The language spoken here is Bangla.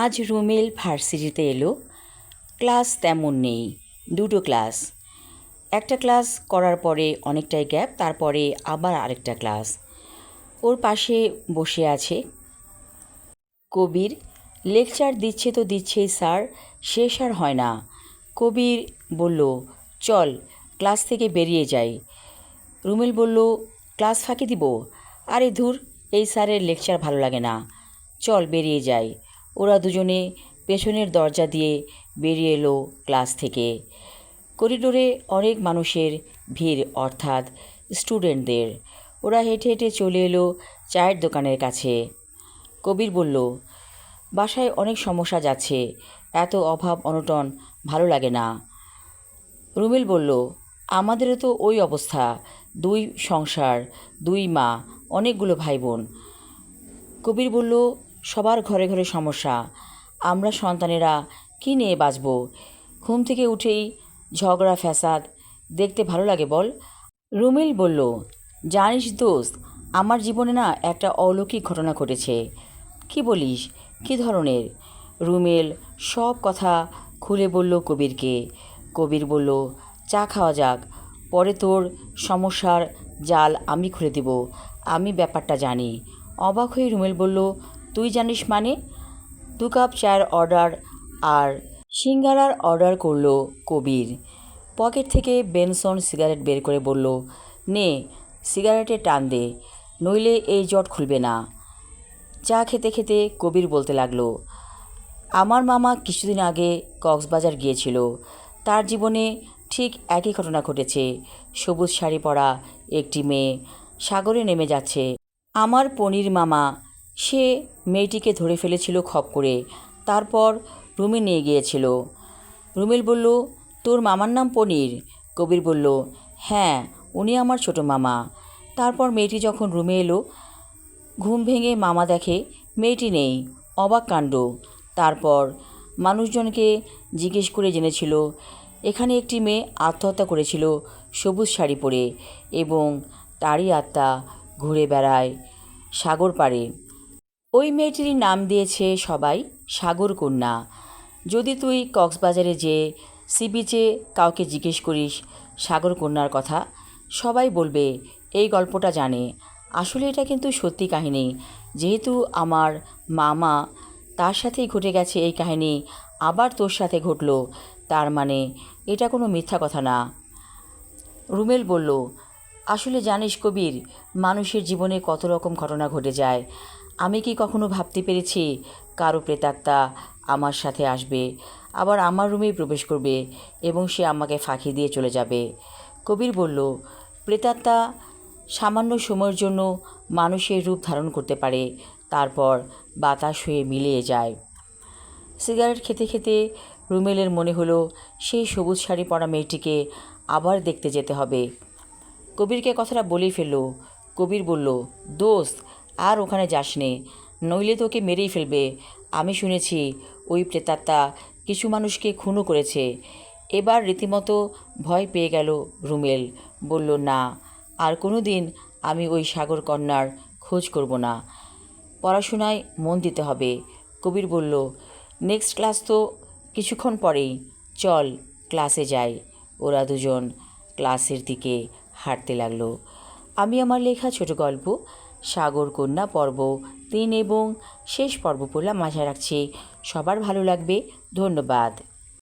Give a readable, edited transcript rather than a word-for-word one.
আজ রুমেল ভার্সিটিতে এলো। ক্লাস তেমন নেই, দুটো ক্লাস। একটা ক্লাস করার পরে অনেকটাই গ্যাপ, তারপরে আবার আরেকটা ক্লাস। ওর পাশে বসে আছে কবির। লেকচার দিচ্ছে তো দিচ্ছেই স্যার, শেষ আর হয় না। কবির বলল, চল ক্লাস থেকে বেরিয়ে যাই। রুমেল বলল, ক্লাস ফাঁকি দিব? আরে ধুর, এই স্যারের লেকচার ভালো লাগে না, চল বেরিয়ে যাই। ওরা দুজনে পেছনের দরজা দিয়ে বেরিয়ে এলো ক্লাস থেকে। করিডোরে অনেক মানুষের ভিড়, অর্থাৎ স্টুডেন্টদের। ওরা হেঁটে হেঁটে চলে এলো চায়ের দোকানের কাছে। কবির বলল, বাসায় অনেক সমস্যা যাচ্ছে, এত অভাব অনটন ভালো লাগে না। রুমেল বলল, আমাদেরও তো ওই অবস্থা, দুই সংসার, দুই মা, অনেকগুলো ভাই বোন। কবির বলল, সবার ঘরে ঘরে সমস্যা, আমরা সন্তানেরা কী নিয়ে বাঁচব? ঘুম থেকে উঠেই ঝগড়া ফ্যাসাদ দেখতে ভালো লাগে বল? রুমেল বলল, জানিস দোস্ত, আমার জীবনে না একটা অলৌকিক ঘটনা ঘটেছে। কি বলিস? কী ধরনের? রুমেল সব কথা খুলে বলল কবিরকে। কবির বলল, চা খাওয়া যাক, পরে তোর সমস্যার জাল আমি খুলে দেব, আমি ব্যাপারটা জানি। অবাক হয়ে রুমেল বলল, তুই জানিস মানে? 2 কাপ চায়ের অর্ডার আর সিঙ্গারার অর্ডার করলো কবির। পকেট থেকে বেনসন সিগারেট বের করে বলল, নে সিগারেটে টান দে, নইলে এই জট খুলবে না। চা খেতে খেতে কবির বলতে লাগলো, আমার মামা কিছুদিন আগে কক্সবাজার গিয়েছিল। তার জীবনে ঠিক একই ঘটনা ঘটেছে। সবুজ শাড়ি পরা একটি মেয়ে সাগরে নেমে যাচ্ছে। আমার পনির মামা, সে মেয়েটিকে ধরে ফেলেছিল খপ করে, তারপর রুমে নিয়ে গিয়েছিল। রুমেল বলল, তোর মামার নাম পনির? কবির বলল, হ্যাঁ, উনি আমার ছোট মামা। তারপর মেয়েটি যখন রুমে এলো, ঘুম ভেঙে মামা দেখে মেয়েটি নেই। অবাক কাণ্ড। তারপর মানুষজনকে জিজ্ঞেস করে জেনেছিল এখানে একটি মেয়ে আত্মহত্যা করেছিল সবুজ শাড়ি পরে, এবং তারই আত্মা ঘুরে বেড়ায় সাগর পাড়ে। ওই মেয়েটির নাম দিয়েছে সবাই সাগরকন্যা। যদি তুই কক্সবাজারে যেয়ে সি বিচে কাউকে জিজ্ঞেস করিস সাগরকন্যার কথা, সবাই বলবে এই গল্পটা জানে। আসলে এটা কিন্তু সত্যি কাহিনী। যেহেতু আমার মামা, তার সাথেই ঘটে গেছে এই কাহিনী, আবার তোর সাথে ঘটলো, তার মানে এটা কোনো মিথ্যা কথা না। রুমেল বলল, আসলে জানিস কবির, মানুষের জীবনে কত রকম ঘটনা ঘটে যায়। আমি কি কখনো ভাবতে পেরেছি কারো প্রেতাত্মা আমার সাথে আসবে, আবার আমার রুমেই প্রবেশ করবে এবং সে আমাকে ফাঁকি দিয়ে চলে যাবে? কবির বলল, প্রেতাত্মা সামান্য সময়ের জন্য মানুষের রূপ ধারণ করতে পারে, তারপর বাতাস হয়ে মিলিয়ে যায়। সিগারেট খেতে খেতে রুমেলের মনে হলো সেই সবুজ শাড়ি পরা মেয়েটিকে আবার দেখতে যেতে হবে। কবিরকে কথাটা বলেই ফেলল। কবির বলল, দোস্ত, আর ওখানে যাস নে, নইলে তোকে মেরেই ফেলবে। আমি শুনেছি ওই প্রেতাত্মা কিছু মানুষকে খুনও করেছে। এবার রীতিমতো ভয় পেয়ে গেল রুমেল। বলল, না, আর কোনো দিন আমি ওই সাগর কন্যার খোঁজ করব না। পড়াশোনায় মন দিতে হবে। কবির বলল, নেক্সট ক্লাস তো কিছুক্ষণ পরেই, চল ক্লাসে যাই। ওরা দুজন ক্লাসের দিকে হাঁটতে লাগলো। আমি আমার লেখা ছোট গল্প সাগরকন্যা পর্ব 3 এবং শেষ পর্ব পড়লাম, আশা রাখছি সবার ভালো লাগবে। ধন্যবাদ।